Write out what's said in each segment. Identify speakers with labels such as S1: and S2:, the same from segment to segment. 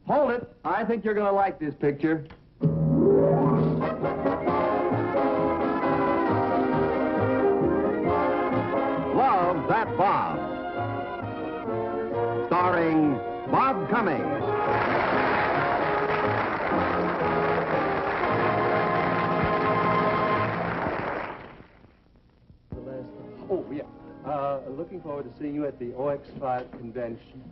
S1: Hold it. I think you're going to like this picture. Love That Bob. Starring Bob Cummings.
S2: Oh, yeah. Looking forward to seeing you at the OX5 convention.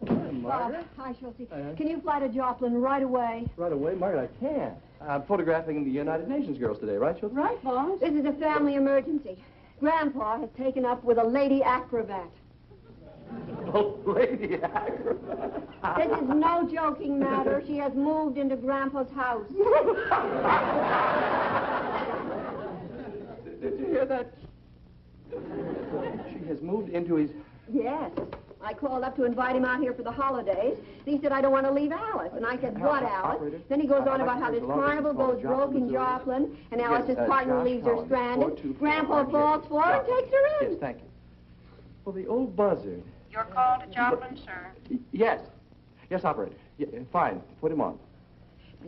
S2: Hi, Margaret.
S3: Hi, Schultze. Can you fly to Joplin right away?
S2: Right away, Margaret, I can. I'm photographing the United Nations girls today, right, Schultz?
S3: Right, boss. This is a family emergency. Grandpa has taken up with a lady acrobat.
S2: Oh, lady acrobat.
S3: This is no joking matter. She has moved into Grandpa's house.
S2: Did you hear that? She has moved into his...
S3: Yes. I called up to invite him out here for the holidays. He said, I don't want to leave Alice. And I said, what, Alice?
S2: Operator?
S3: Then he goes on about how this carnival goes broke in Joplin, and Alice's partner leaves her stranded. Grandpa falls for her and takes her in.
S2: Yes, thank you. Well, the old buzzard.
S4: Your call to Joplin, sir.
S2: Yes. Yes, operator. Yeah, fine. Put him on.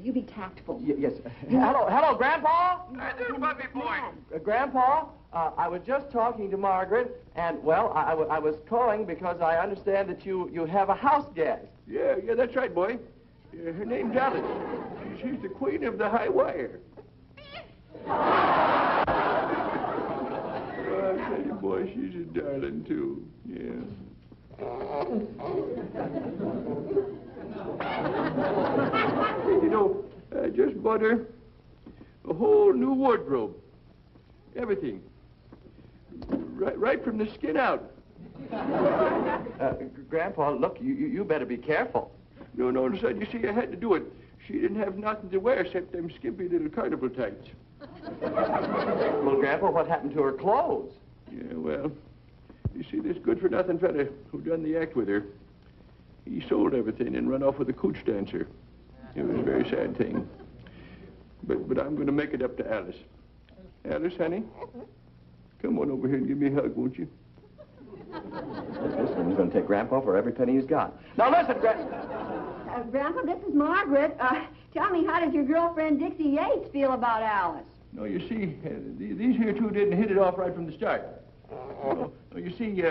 S3: You be tactful.
S2: Yes. Hello, Grandpa?
S1: Hi there, Bobby boy.
S2: Grandpa, I was just talking to Margaret, and, well, I was calling because I understand that you have a house guest.
S1: Yeah, that's right, boy. Her name's Alice. She's the queen of the high wire. I tell you, boy, she's a darling, too. Yeah. You know, I just bought her a whole new wardrobe. Everything. Right from the skin out.
S2: Grandpa, look, you better be careful.
S1: No, son, you see, I had to do it. She didn't have nothing to wear except them skimpy little carnival tights.
S2: Well, Grandpa, what happened to her clothes?
S1: Yeah, well, you see, this good-for-nothing fella who done the act with her, he sold everything and run off with a cooch dancer. It was a very sad thing. But I'm going to make it up to Alice. Alice, honey, come on over here and give me a hug, won't you?
S2: Listen, he's going to take Grandpa for every penny he's got. Now, listen,
S3: Grandpa, this is Margaret. Tell me, how does your girlfriend Dixie Yates feel about Alice?
S1: No, you see, these here two didn't hit it off right from the start. No, you see,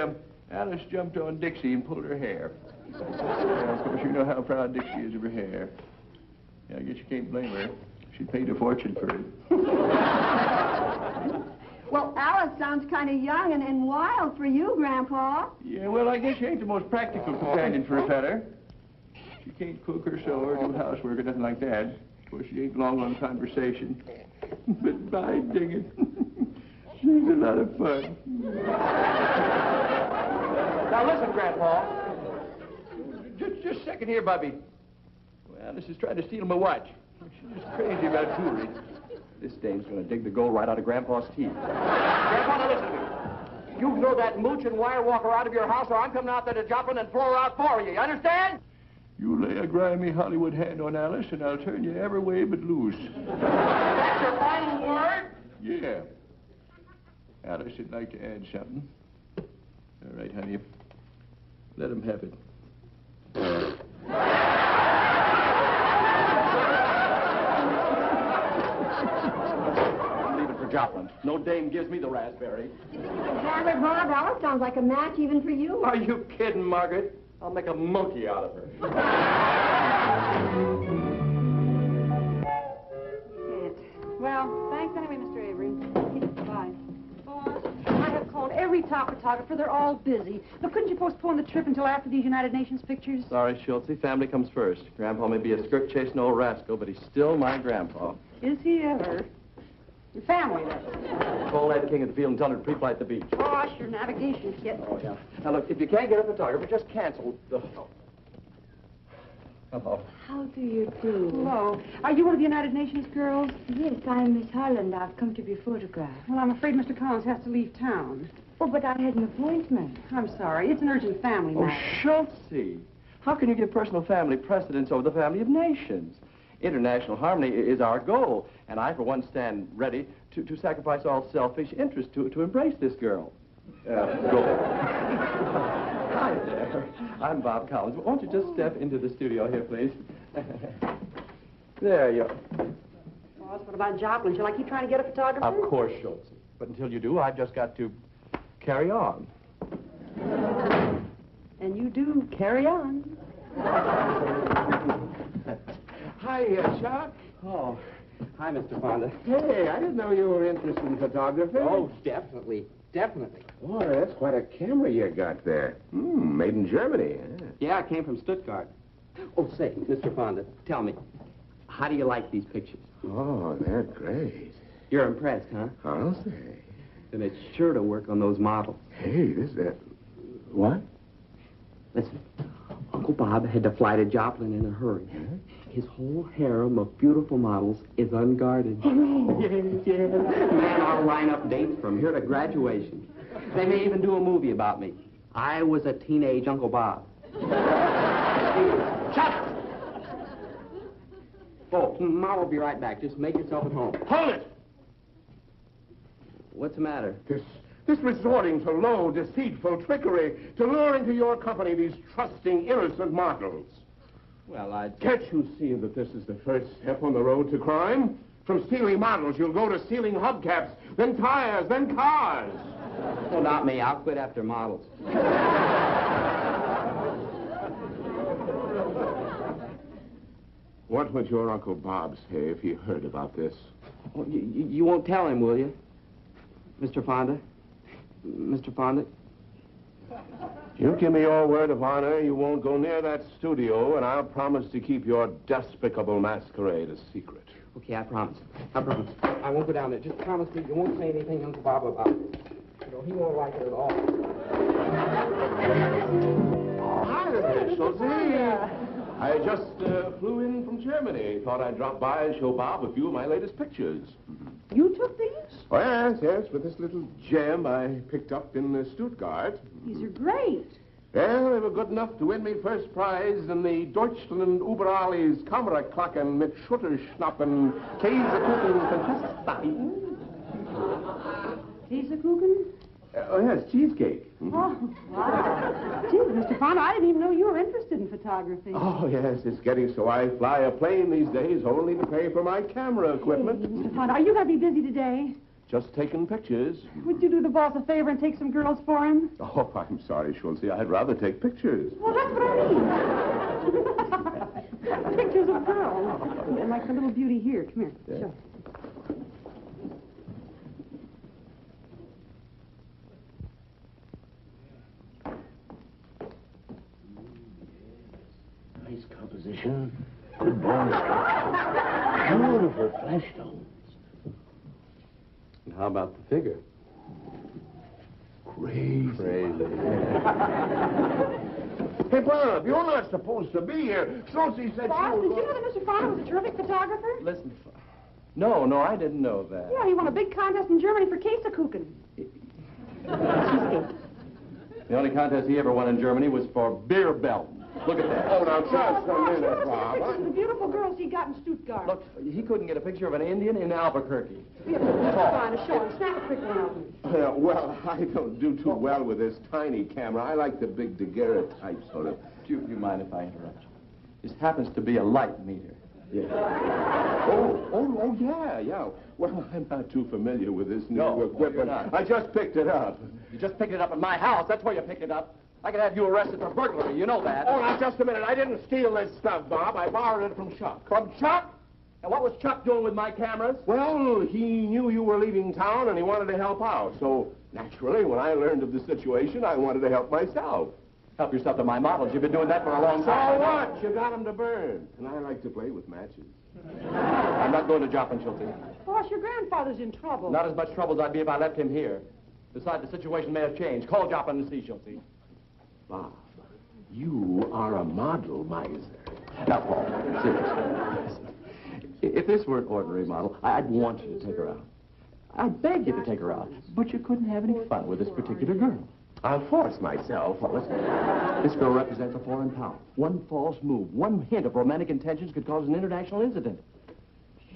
S1: Alice jumped on Dixie and pulled her hair. Of course, you know how proud Dixie is of her hair. Yeah, I guess you can't blame her. She paid a fortune for it.
S3: Well, Alice sounds kind of young and wild for you, Grandpa.
S1: Yeah, well, I guess she ain't the most practical companion for a feller. She can't cook or sew or do housework or nothing like that. Of course, she ain't long on conversation. But by dang it, she's a lot of fun.
S2: Now, listen, Grandpa.
S1: Just a second here, Bobby. Well, Alice is trying to steal my watch. She's just crazy about jewelry.
S2: This dame's going to dig the gold right out of Grandpa's teeth. Grandpa, now listen to me. You throw that mooch and wire walker out of your house, or I'm coming out there to Joplin and throw her out for you. You understand?
S1: You lay a grimy Hollywood hand on Alice, and I'll turn you every way but loose.
S2: That's your final word?
S1: Yeah. Alice would like to add something. All right, honey. Let him have it.
S2: Leave it for Joplin. No dame gives me the raspberry.
S3: Margaret, Bob, Alice sounds like a match even for you.
S2: Are you kidding, Margaret? I'll make a monkey out of her.
S4: Well, thanks anyway, Mr. Avery. Bye. Boss, I have called every top photographer. They're all busy. But couldn't you postpone the trip until after these United Nations pictures?
S2: Sorry, Schultze. Family comes first. Grandpa may be a skirt-chasing old rascal, but he's still my grandpa.
S4: Is he ever? Your family, then.
S2: Call that king of the field and tell her to pre-flight the beach.
S4: Gosh, your navigation's getting...
S2: Oh, yeah. Now, look, if you can't get a photographer, just cancel the... Hello.
S5: How do you do?
S4: Hello. Are you one of the United Nations girls?
S5: Yes, I'm Miss Holland. I've come to be photographed.
S4: Well, I'm afraid Mr. Collins has to leave town.
S5: Oh, but I had an appointment.
S4: I'm sorry. It's an urgent family matter.
S2: Oh, Schultze. How can you give personal family precedence over the family of nations? International harmony is our goal, and I, for one, stand ready to sacrifice all selfish interest to embrace this girl. Goal. Hi, there. I'm Bob Collins. Won't you just step into the studio here, please? There you are.
S4: Boss, what about Joplin? Shall I keep trying to get a photographer?
S2: Of course, Schultz. But until you do, I've just got to carry on.
S4: And you do carry on.
S1: Hi, Chuck.
S2: Oh, hi, Mr. Fonda.
S1: Hey, I didn't know you were interested in photography.
S2: Oh, definitely. Definitely.
S1: Boy, that's quite a camera you got there. Made in Germany.
S2: Yeah, I came from Stuttgart. Oh, say, Mr. Fonda, tell me, how do you like these pictures?
S1: Oh, they're great.
S2: You're impressed, huh?
S1: I'll say.
S2: Then it's sure to work on those models.
S1: Hey, what?
S2: Listen, Uncle Bob had to fly to Joplin in a hurry.
S1: Huh?
S2: His whole harem of beautiful models is unguarded. Yes. Man, I'll line up dates from here to graduation. They may even do a movie about me. I was a teenage Uncle Bob. Shut up! Oh, Ma will be right back. Just make yourself at home.
S1: Hold it!
S2: What's the matter?
S1: This resorting to low, deceitful trickery to lure into your company these trusting, innocent models.
S2: Well,
S1: Can't you see that this is the first step on the road to crime? From stealing models, you'll go to stealing hubcaps, then tires, then cars.
S2: Well, not me. I'll quit after models.
S1: What would your Uncle Bob say if he heard about this?
S2: Oh, you won't tell him, will you? Mr. Fonda? Mr. Fonda?
S1: You give me your word of honor you won't go near that studio, and I'll promise to keep your despicable masquerade a secret.
S2: Okay, I promise. I promise. I won't go down there. Just promise me you won't say anything to Uncle Bob about it. You know, he won't like it at all.
S1: Oh, hi there, Schultz. I just flew in from Germany. Thought I'd drop by and show Bob a few of my latest pictures.
S4: You took these?
S1: Oh, yes, with this little gem I picked up in Stuttgart.
S4: These are great.
S1: Well, they were good enough to win me first prize in the Deutschland über alles Kameraklacken mit Schutterschnappen Käsekuchen Contest.
S4: Käsekuchen?
S1: Oh, yes, cheesecake.
S4: Oh, wow. Gee, Mr. Fonda, I didn't even know you were interested in photography.
S1: Oh, yes, it's getting so I fly a plane these days only to pay for my camera equipment.
S4: Hey, Mr. Fonda, are you going to be busy today?
S1: Just taking pictures.
S4: Would you do the boss a favor and take some girls for him?
S1: Oh, I'm sorry, Schultze. I'd rather take pictures.
S4: Well, that's what I mean. Pictures of girls. And like the little beauty here. Come here.
S1: Yeah.
S4: Show.
S6: Nice composition, good bone structure, beautiful flesh tones.
S2: And how about the figure?
S6: Crazy.
S1: Hey, Bob, you're not supposed to be here. Schultze said
S4: Boss,
S1: you
S4: did
S1: were...
S4: you know that Mr. Fonda was a terrific photographer?
S2: Listen, no, I didn't know that.
S4: Yeah, he won a big contest in Germany for Käsekuchen. Cheesecake.
S2: The only contest he ever won in Germany was for beer belt. Look at that.
S1: Oh, now, just a
S4: Boss,
S1: minute,
S4: you
S1: Bob.
S4: pictures of the beautiful girls he got in Stuttgart.
S2: Look, he couldn't get a picture of an Indian in Albuquerque.
S4: Here, Mr. Fonda, show him. Snap a quick one of them.
S1: Well, I don't do too well with this tiny camera. I like the big daguerreotype sort of.
S2: Do you mind if I interrupt you? This happens to be a light meter.
S1: Yeah. Yeah. Well, I'm not too familiar with this new
S2: No,
S1: equipment.
S2: you're not.
S1: I just picked it up.
S2: You just picked it up at my house. That's where you picked it up. I could have you arrested for burglary. You know that.
S1: Oh, now, just a minute. I didn't steal this stuff, Bob. I borrowed it from Chuck.
S2: From Chuck? And what was Chuck doing with my cameras?
S1: Well, he knew you were leaving town, and he wanted to help out. So, naturally, when I learned of the situation, I wanted to help myself.
S2: Help yourself to my models. You've been doing that for a long
S1: So
S2: time.
S1: what? You got them to burn. And I like to play with matches.
S2: I'm not going to Joplin, Schultze.
S4: Boss, your grandfather's in trouble.
S2: Not as much trouble as I'd be if I left him here. Besides, the situation may have changed. Call Joplin and see, Schultze.
S1: Bob, you are a model miser.
S2: Now, Paul, seriously. If this were an ordinary model, I'd want you to take her out. I'd beg you to take her out. But you couldn't have any fun with this particular girl.
S1: I'll force myself.
S2: Well, listen. This girl represents a foreign power. One false move, one hint of romantic intentions could cause an international incident.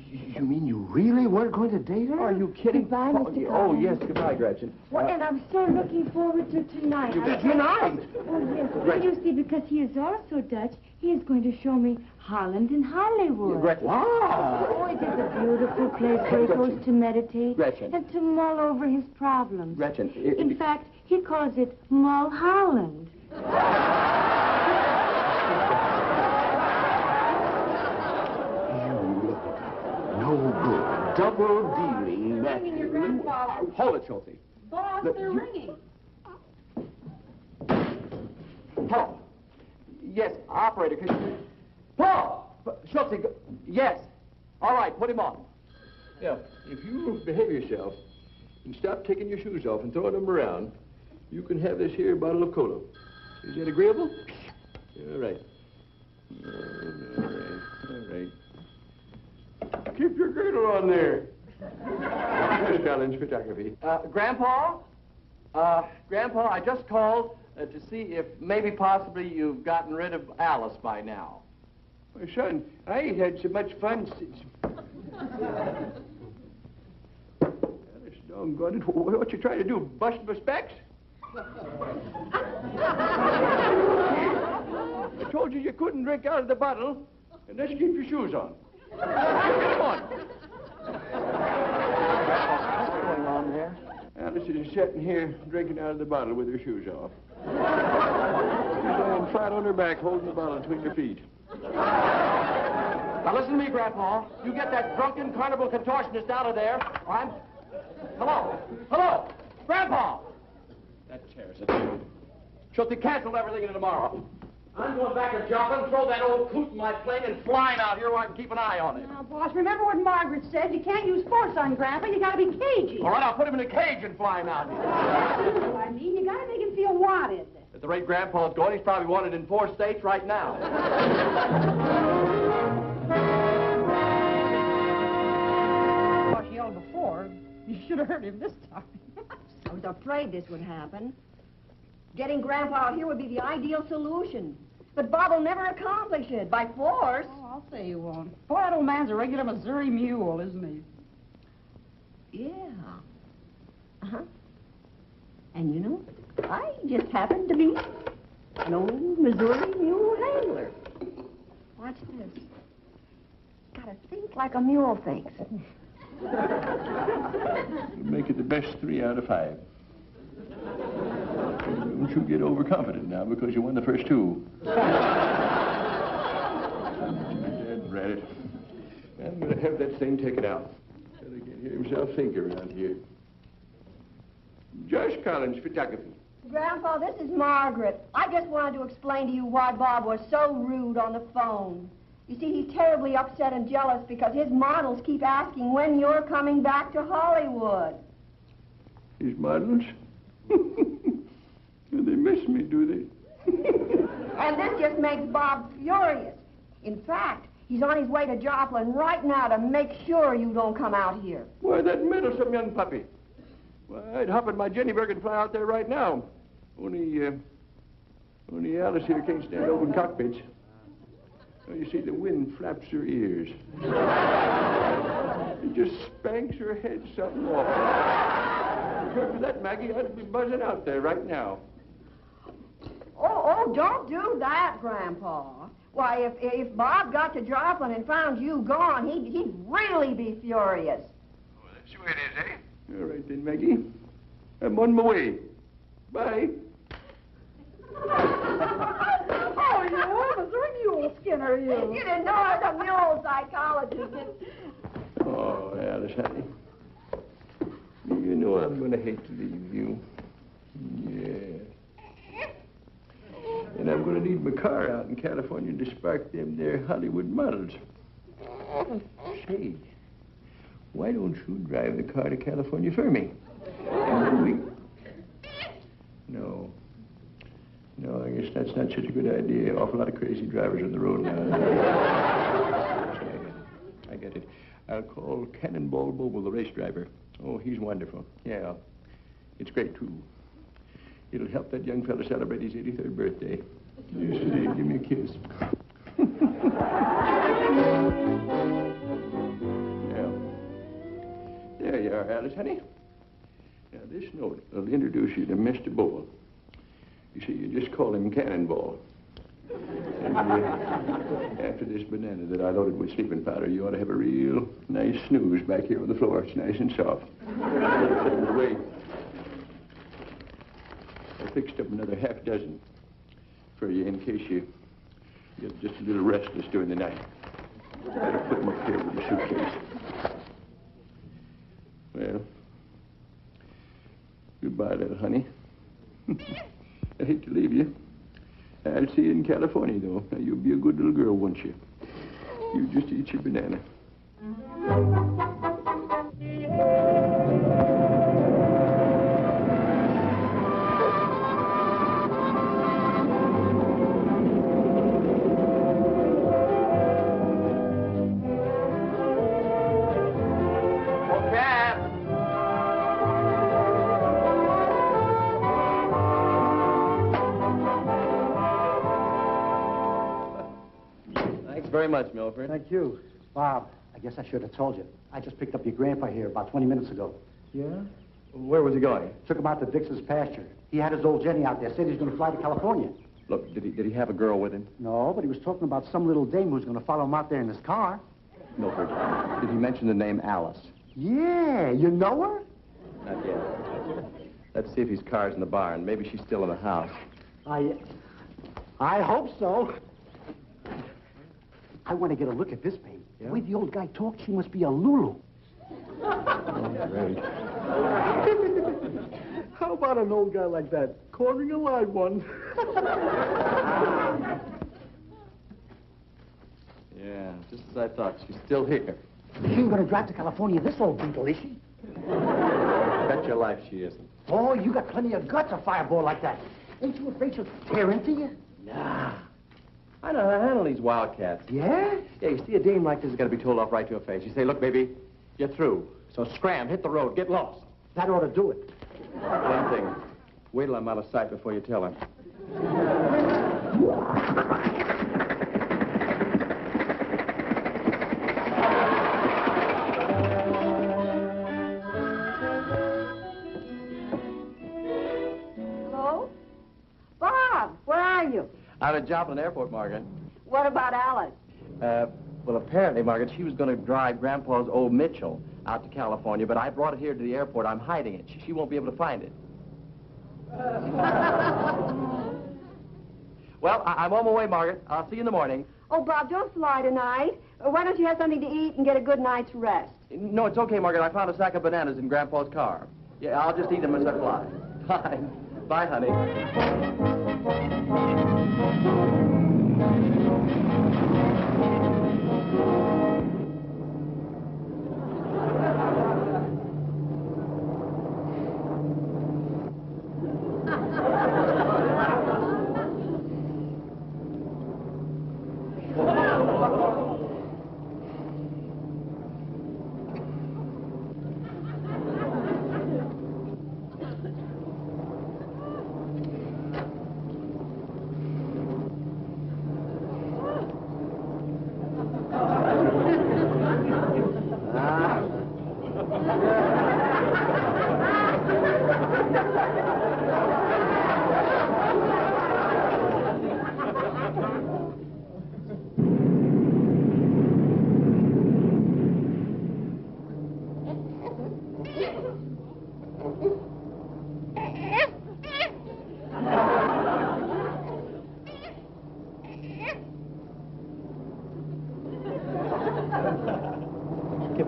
S6: You mean you really weren't going to date her?
S2: Are you kidding?
S5: Goodbye, Mr.
S2: Oh,
S5: Collins.
S2: yes, goodbye, Gretchen.
S5: Well, and I'm so looking forward to tonight.
S2: Tonight?
S5: Oh, yes. Well, you see, because he is also Dutch, he is going to show me Holland and Hollywood.
S2: Gretchen. Wow!
S5: Oh, it is a beautiful place where he goes to meditate
S2: Gretchen.
S5: and to mull over his problems.
S2: Gretchen,
S5: In fact, he calls it Mulholland.
S6: No good. Double dealing.
S4: Ringing your grandfather.
S2: Hold it, Schulte.
S4: Boss,
S2: Look,
S4: they're
S2: you-
S4: ringing.
S2: Paul. Yes, operator, could you... Paul! Schulte, yes. All right, put him on.
S1: Yeah, if you behave yourself and stop taking your shoes off and throwing them around, you can have this here bottle of cola. Is that agreeable? All right. All right. Keep your girdle on there. Yes, Collins, photography.
S2: Grandpa? Grandpa, I just called to see if maybe possibly you've gotten rid of Alice by now.
S1: My son, I ain't had so much fun since... Alice, doggone it. What you trying to do, bust my specs? I told you you couldn't drink out of the bottle, and let's keep your shoes on. Come on.
S2: What's going on there?
S1: Alice is sitting here drinking out of the bottle with her shoes off. She's laying flat on her back, holding the bottle between her feet.
S2: Now listen to me, Grandpa. You get that drunken carnival contortionist out of there, or I'm... Hello? Hello? Grandpa! That chair's a... Schulte, cancel everything until tomorrow. I'm going back to Joplin, throw that old coot in my plane, and flying out here where I can keep an eye on it.
S4: Now, boss, remember what Margaret said. You can't use force on Grandpa. You gotta be cagey.
S2: All right, I'll put him in a cage and fly him out here.
S4: You know what I mean? You gotta make him feel wanted.
S2: At the rate Grandpa's going, he's probably wanted in 4 states right now.
S4: Boss yelled before. You should have heard him this time.
S3: I was afraid this would happen. Getting Grandpa out here would be the ideal solution. But Bob will never accomplish it by force.
S4: Oh, I'll say you won't. Boy, that old man's a regular Missouri mule, isn't he?
S3: Yeah. Uh-huh. And you know, I just happen to be an old Missouri mule handler. Watch this. Gotta think like a mule thinks.
S1: Make it the best 3 out of 5. Don't you get overconfident now because you won the first 2. Dad, rat it. I'm going to have that thing taken out. So they can't hear himself think around here. Josh Collins, photography.
S3: Grandpa, this is Margaret. I just wanted to explain to you why Bob was so rude on the phone. You see, he's terribly upset and jealous because his models keep asking when you're coming back to Hollywood.
S1: His models? They miss me, do they?
S3: And this just makes Bob furious. In fact, he's on his way to Joplin right now to make sure you don't come out here.
S1: Why, that meddlesome young puppy. Why, I'd hop in my Jennyberg and fly out there right now. Only Alice here can't stand open cockpits. Oh, you see, the wind flaps her ears. It just spanks her head something awful. If for that, Maggie, I'd be buzzing out there right now.
S3: Oh, don't do that, Grandpa. Why, if Bob got to Joplin and found you gone, he'd really be furious.
S1: Well, that's the way it is, eh? All right then, Maggie. I'm on my way. Bye.
S4: Oh, you old Missouri mule skinner, you.
S3: You didn't know I was a mule psychologist.
S1: Oh, Alice, honey. You know I'm going to hate to leave you. Yeah. And I'm going to need my car out in California to spark them there Hollywood models. Say, why don't you drive the car to California for me? And then we... No, I guess that's not such a good idea. Awful lot of crazy drivers on the road now. I get it. I'll call Cannonball Bobo, the race driver. Oh, he's wonderful. Yeah, it's great, too. It'll help that young fella celebrate his 83rd birthday. Yes, give me a kiss. are, Alice, honey. Now, this note will introduce you to Mr. Bull. You see, you just call him Cannonball. And after this banana that I loaded with sleeping powder, you ought to have a real nice snooze back here on the floor. It's nice and soft. By the way, I fixed up another half dozen for you in case you get just a little restless during the night. Better put them up here with the suitcase. Well, goodbye, little honey. I hate to leave you. I'll see you in California, though. Now, you'll be a good little girl, won't you? You just eat your banana.
S2: Very much, Milford.
S7: Thank you. Bob, I guess I should have told you. I just picked up your grandpa here about 20 minutes ago.
S2: Yeah? Where was he going?
S7: Took him out to Dix's pasture. He had his old Jenny out there. Said he's going to fly to California.
S2: Look, did he have a girl with him?
S7: No, but he was talking about some little dame who's going to follow him out there in his car.
S2: Milford, did he mention the name Alice?
S7: Yeah, you know her?
S2: Not yet. Let's see if his car's in the barn. Maybe she's still in the house.
S7: I hope so. I want to get a look at this babe.
S2: Yeah?
S7: The way the old guy talks, she must be a Lulu.
S2: Great.
S7: How about an old guy like that cornering a live one?
S2: Yeah, just as I thought. She's still here.
S7: She ain't going to drive to California, this old beetle, is she?
S2: Bet your life she isn't.
S7: Oh, you got plenty of guts, a fireball like that. Ain't you afraid she'll tear into you?
S2: Nah. I know how to handle these wildcats.
S7: Yeah?
S2: Yeah, you see, a dame like this is going to be told off right to her face. You say, look, baby, you're through. So scram, hit the road, get lost.
S7: That ought to do it.
S2: One thing, wait till I'm out of sight before you tell her.
S3: Hello? Bob, where are you?
S2: Out at Joplin Airport, Margaret.
S3: What about Alice?
S2: Well, apparently, Margaret, she was going to drive Grandpa's old Mitchell out to California, but I brought it here to the airport. I'm hiding it. She won't be able to find it. Well, I'm on my way, Margaret. I'll see you in the morning.
S3: Oh, Bob, don't fly tonight. Why don't you have something to eat and get a good night's rest?
S2: No, it's okay, Margaret. I found a sack of bananas in Grandpa's car. Yeah, I'll just eat them as I fly. Bye. Bye, honey.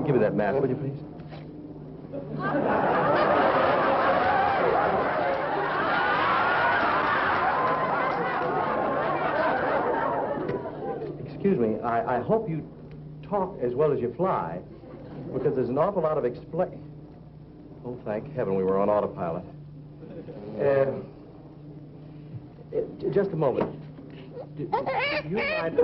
S2: Give me that mask, will you, please? Excuse me, I hope you talk as well as you fly, because there's an awful lot of Oh, thank heaven we were on autopilot. Just a moment. Do you mind?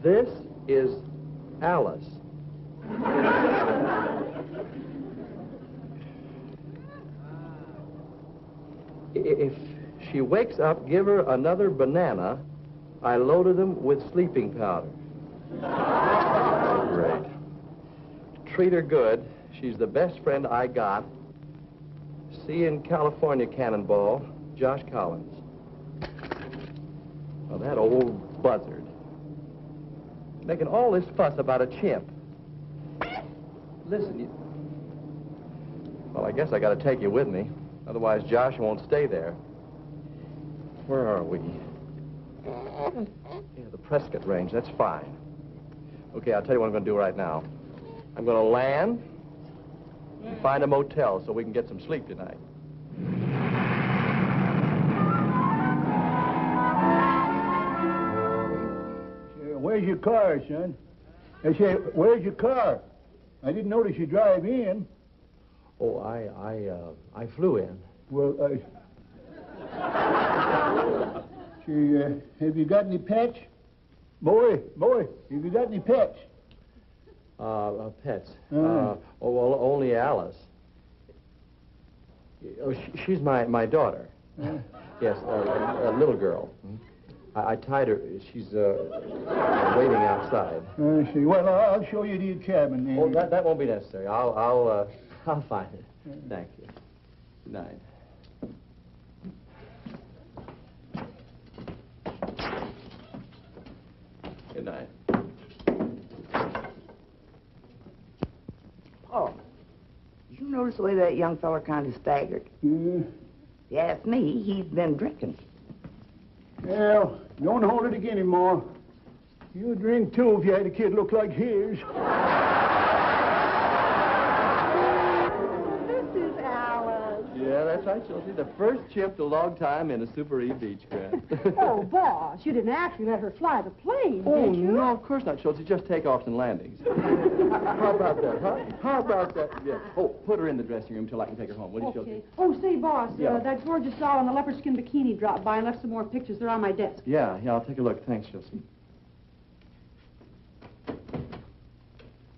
S2: This is Alice. If she wakes up, give her another banana I loaded them with sleeping powder. Great. Treat her good. She's the best friend I got. See you in California, Cannonball. Josh Collins. Well, that old buzzard. Making all this fuss about a chimp. Listen, you... Well, I guess I gotta take you with me. Otherwise, Josh won't stay there. Where are we? Yeah, the Prescott Range. That's fine. Okay, I'll tell you what I'm gonna do right now. I'm gonna land and find a motel so we can get some sleep tonight.
S8: Where's your car, son? I say, where's your car? I didn't notice you drive in.
S2: Oh, I flew in.
S8: Well, have you got any pets? Boy, have you got any pets?
S2: Pets. Oh, well, only Alice. Oh, she's my daughter. Yes, a little girl. I tied her. She's waiting outside.
S8: I see. Well, I'll show you the cabin then.
S2: Oh, that won't be necessary. I'll find it. Thank you. Good night. Good night.
S9: Oh, did you notice the way that young fella kind of staggered?
S8: Yeah.
S9: If you ask me, he's been drinking.
S8: Well, don't hold it against him, Ma. You'd drink, too, if you had a kid look like his.
S4: This is Alice.
S2: Yeah, that's right, Chelsea. The first chip to log time in a Super E Beechcraft.
S4: Oh, boss, you didn't actually let her fly the plane,
S2: Oh,
S4: did you?
S2: no, of course not, Chelsea. Just takeoffs and landings. How about that, huh? How about that? Yeah. Oh, put her in the dressing room till I can take her home, will you, Chelsea?
S4: Okay. Oh, say, boss,
S2: Yeah.
S4: that gorgeous doll in the leopard skin bikini dropped by and left some more pictures. They're on my desk.
S2: Yeah, I'll take a look. Thanks, Chelsea.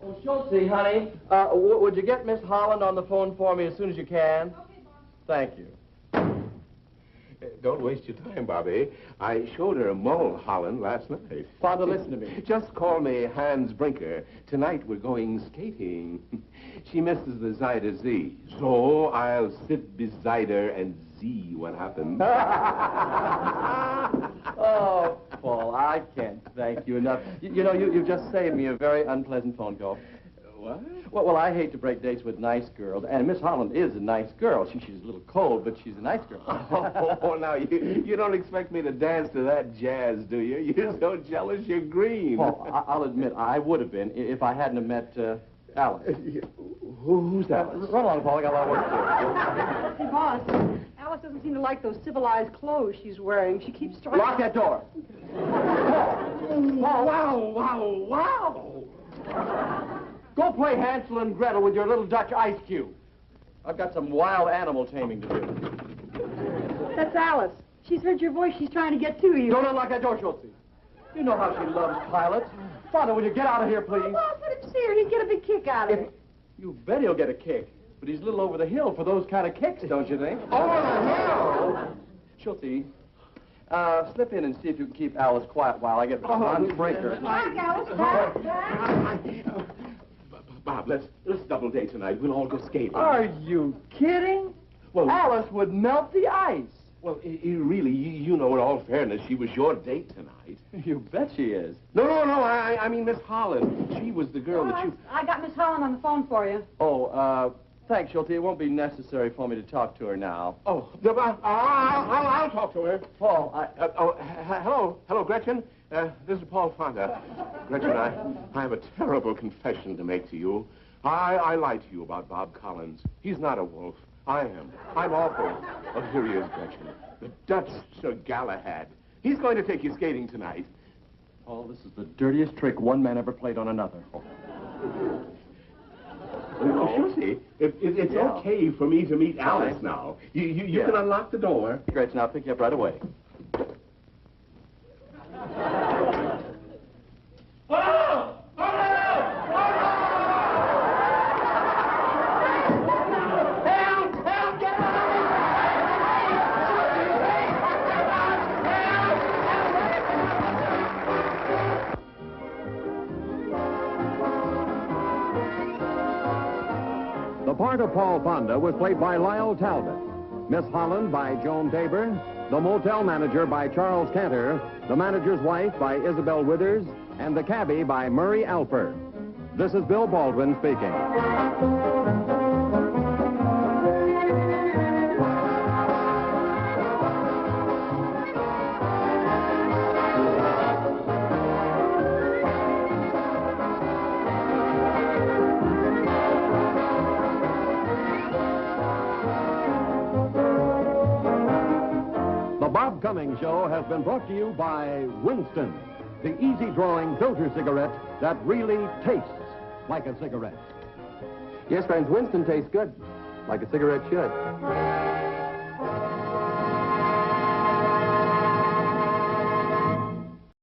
S2: Oh, Chelsea, honey, would you get Miss Holland on the phone for me as soon as you can? Okay, boss. Thank you.
S10: Don't waste your time, Bobby. I showed her Mulholland last night.
S2: Father, listen to me.
S10: Just call me Hans Brinker. Tonight we're going skating. She misses the Zida Z. So I'll sit beside her and see what happens.
S2: Oh, Paul, I can't thank you enough. You know, you've just saved me a very unpleasant phone call.
S10: What?
S2: Well, I hate to break dates with nice girls, and Miss Holland is a nice girl. She's a little cold, but she's a nice girl.
S10: Oh, now, you don't expect me to dance to that jazz, do you? You're so jealous you're green.
S2: Paul, I'll admit, I would have been if I hadn't have met Alice.
S10: Who's Alice?
S2: Run along, Paul. I got a lot of work to do.
S4: Hey, boss, Alice doesn't seem to like those civilized clothes she's wearing. She keeps trying...
S2: Lock that door.
S10: Wow, wow, wow.
S2: Go play Hansel and Gretel with your little Dutch ice cube. I've got some wild animal taming to do.
S4: That's Alice. She's heard your voice. She's trying to get to you.
S2: Don't unlock that door, Schultze. You know how she loves pilots. Father, will you get out of here, please?
S4: Oh, boss, let him see her. He'd get a big kick out of it.
S2: You bet he'll get a kick. But he's a little over the hill for those kind of kicks, don't you think?
S10: Over the hill?
S2: Schultze, slip in and see if you can keep Alice quiet while I get Hans Brinker.
S4: Back, Alice. Back.
S10: Bob, let's double date tonight. We'll all go skating.
S2: Are you kidding?
S10: Well,
S2: Alice would melt the ice.
S10: Well, really, you know, in all fairness, she was your date tonight.
S2: You bet she is.
S10: No, I mean Miss Holland. She was the girl that you...
S4: I got Miss Holland on the phone for you.
S2: Oh, thanks, Schultze. It won't be necessary for me to talk to her now.
S10: Oh, I'll talk to her.
S2: Paul,
S10: Hello, Gretchen. This is Paul Fonda. Gretchen, I have a terrible confession to make to you. I lied to you about Bob Collins. He's not a wolf. I am. I'm awful. Oh, here he is, Gretchen. The Dutch Sir Galahad. He's going to take you skating tonight.
S2: Paul, this is the dirtiest trick one man ever played on another.
S10: Susie, it's okay for me to meet Alice now. You can unlock the door.
S2: Great, now I'll pick you up right away.
S11: part of Paul Fonda was played by Lyle Talbot, Miss Holland by Joan Tabor, the motel manager by Charles Cantor, the manager's wife by Isabel Withers, and the cabbie by Murray Alper. This is Bill Baldwin speaking. The Bob Cummings Show has been brought to you by Winston, the easy-drawing filter cigarette that really tastes like a cigarette.
S2: Yes, friends, Winston tastes good, like a cigarette should.